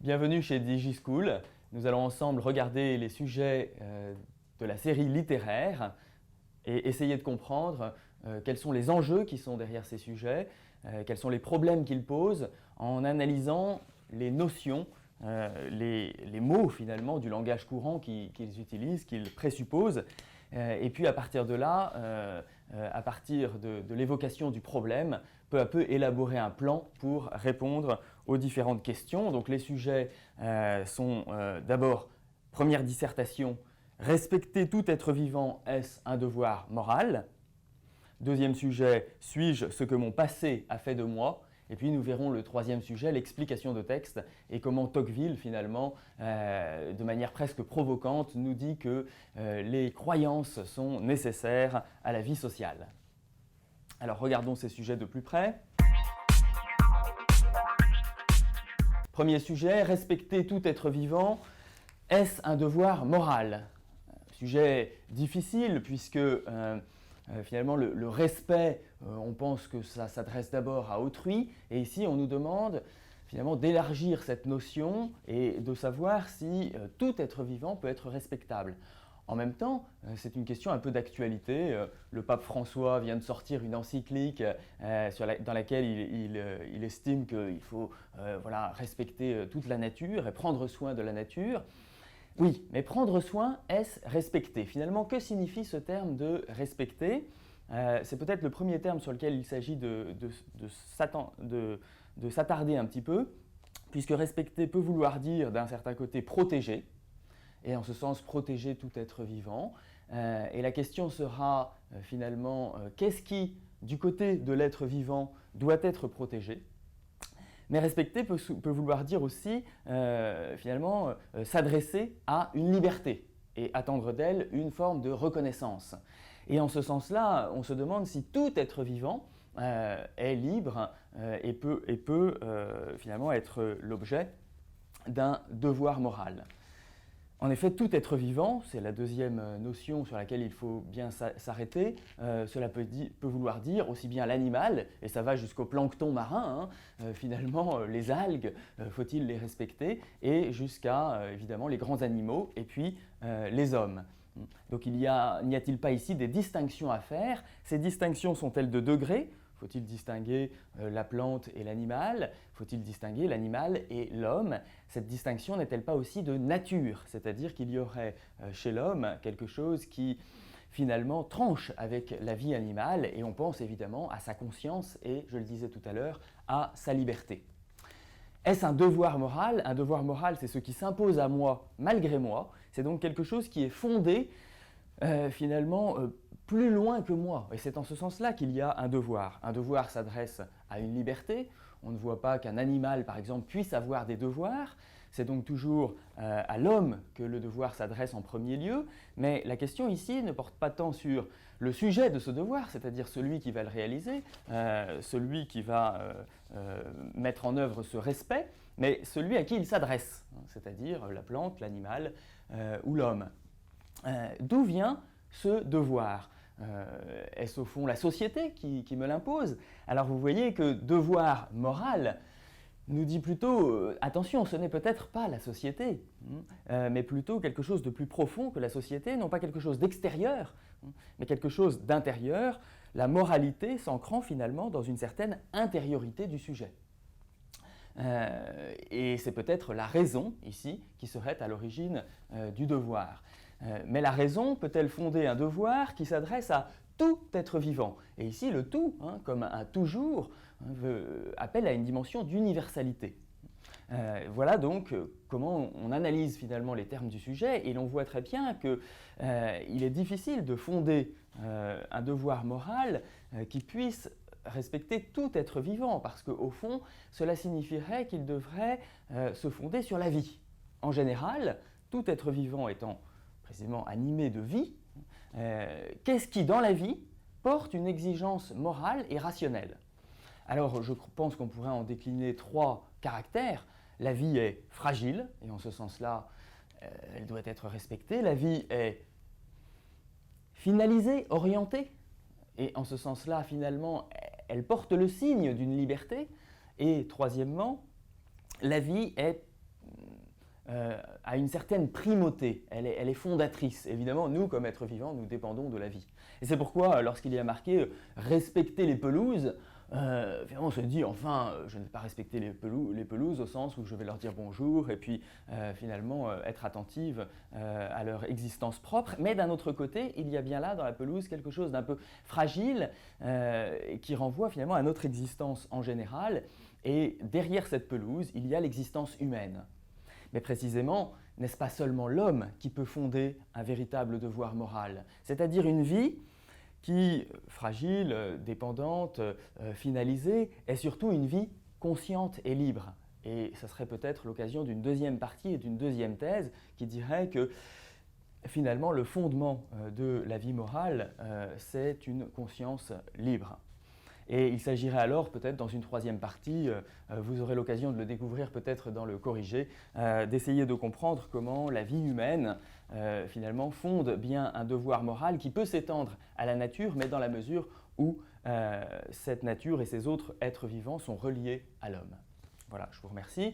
Bienvenue chez DigiSchool. Nous allons ensemble regarder les sujets de la série littéraire et essayer de comprendre quels sont les enjeux qui sont derrière ces sujets, quels sont les problèmes qu'ils posent en analysant les notions, les mots finalement du langage courant qu'ils utilisent, qu'ils présupposent. Et puis à partir de là, à partir de l'évocation du problème, peu à peu élaborer un plan pour répondre aux différentes questions. Donc les sujets sont d'abord, première dissertation, respecter tout être vivant, est-ce un devoir moral? Deuxième sujet, suis-je ce que mon passé a fait de moi? Et puis nous verrons le troisième sujet, l'explication de texte et comment Tocqueville finalement, de manière presque provocante, nous dit que les croyances sont nécessaires à la vie sociale. Alors regardons ces sujets de plus près. Premier sujet, respecter tout être vivant, est-ce un devoir moral? Sujet difficile puisque finalement, le respect, on pense que ça s'adresse d'abord à autrui, et ici on nous demande finalement d'élargir cette notion et de savoir si tout être vivant peut être respectable. En même temps, c'est une question un peu d'actualité. Le pape François vient de sortir une encyclique dans laquelle il estime qu'il faut respecter toute la nature et prendre soin de la nature. Oui, mais prendre soin, est-ce respecter? Finalement, que signifie ce terme de respecter? C'est peut-être le premier terme sur lequel il s'agit de s'attarder un petit peu, puisque respecter peut vouloir dire d'un certain côté protéger, et en ce sens protéger tout être vivant. Et la question sera finalement, qu'est-ce qui, du côté de l'être vivant, doit être protégé? Mais respecter peut vouloir dire aussi, finalement, s'adresser à une liberté et attendre d'elle une forme de reconnaissance. Et en ce sens-là, on se demande si tout être vivant est libre et peut finalement être l'objet d'un devoir moral. En effet, tout être vivant, c'est la deuxième notion sur laquelle il faut bien s'arrêter, cela peut vouloir dire aussi bien l'animal, et ça va jusqu'au plancton marin, finalement les algues, faut-il les respecter, et jusqu'à évidemment les grands animaux, et puis les hommes. Donc n'y a-t-il pas ici des distinctions à faire? Ces distinctions sont-elles de degrés? Faut-il distinguer la plante et l'animal? Faut-il distinguer l'animal et l'homme? Cette distinction n'est-elle pas aussi de nature? C'est-à-dire qu'il y aurait chez l'homme quelque chose qui finalement tranche avec la vie animale, et on pense évidemment à sa conscience et, je le disais tout à l'heure, à sa liberté. Est-ce un devoir moral? Un devoir moral, c'est ce qui s'impose à moi malgré moi. C'est donc quelque chose qui est fondé finalement plus loin que moi. Et c'est en ce sens-là qu'il y a un devoir. Un devoir s'adresse à une liberté. On ne voit pas qu'un animal, par exemple, puisse avoir des devoirs. C'est donc toujours à l'homme que le devoir s'adresse en premier lieu. Mais la question ici ne porte pas tant sur le sujet de ce devoir, c'est-à-dire celui qui va le réaliser, celui qui va mettre en œuvre ce respect, mais celui à qui il s'adresse, c'est-à-dire la plante, l'animal ou l'homme. D'où vient ce devoir? Est-ce au fond la société qui me l'impose? Alors vous voyez que devoir moral nous dit plutôt, attention, ce n'est peut-être pas la société, mais plutôt quelque chose de plus profond que la société, non pas quelque chose d'extérieur, mais quelque chose d'intérieur, la moralité s'ancrant finalement dans une certaine intériorité du sujet. Et c'est peut-être la raison, ici, qui serait à l'origine du devoir. Mais la raison peut-elle fonder un devoir qui s'adresse à tout être vivant? Et ici, le tout, comme un toujours, appelle à une dimension d'universalité. Voilà donc comment on analyse finalement les termes du sujet, et l'on voit très bien qu'il est difficile de fonder un devoir moral qui puisse respecter tout être vivant, parce qu'au fond, cela signifierait qu'il devrait se fonder sur la vie. En général, tout être vivant étant précisément animé de vie, qu'est-ce qui, dans la vie, porte une exigence morale et rationnelle? Alors, je pense qu'on pourrait en décliner 3 caractères. La vie est fragile, et en ce sens-là, elle doit être respectée. La vie est finalisée, orientée, et en ce sens-là, finalement, elle porte le signe d'une liberté. Et troisièmement, la vie est a une certaine primauté, elle est fondatrice. Évidemment, nous, comme êtres vivants, nous dépendons de la vie. Et c'est pourquoi, lorsqu'il y a marqué « respecter les pelouses », finalement, on se dit, enfin, je ne vais pas respecter les pelouses au sens où je vais leur dire bonjour et puis finalement être attentive à leur existence propre. Mais d'un autre côté, il y a bien là dans la pelouse quelque chose d'un peu fragile qui renvoie finalement à notre existence en général. Et derrière cette pelouse, il y a l'existence humaine. Mais précisément, n'est-ce pas seulement l'homme qui peut fonder un véritable devoir moral, c'est-à-dire une vie qui, fragile, dépendante, finalisée, est surtout une vie consciente et libre. Et ce serait peut-être l'occasion d'une deuxième partie et d'une deuxième thèse qui dirait que finalement le fondement de la vie morale, c'est une conscience libre. Et il s'agirait alors peut-être dans une troisième partie, vous aurez l'occasion de le découvrir peut-être dans le corrigé, d'essayer de comprendre comment la vie humaine finalement fonde bien un devoir moral qui peut s'étendre à la nature, mais dans la mesure où cette nature et ces autres êtres vivants sont reliés à l'homme. Voilà, je vous remercie.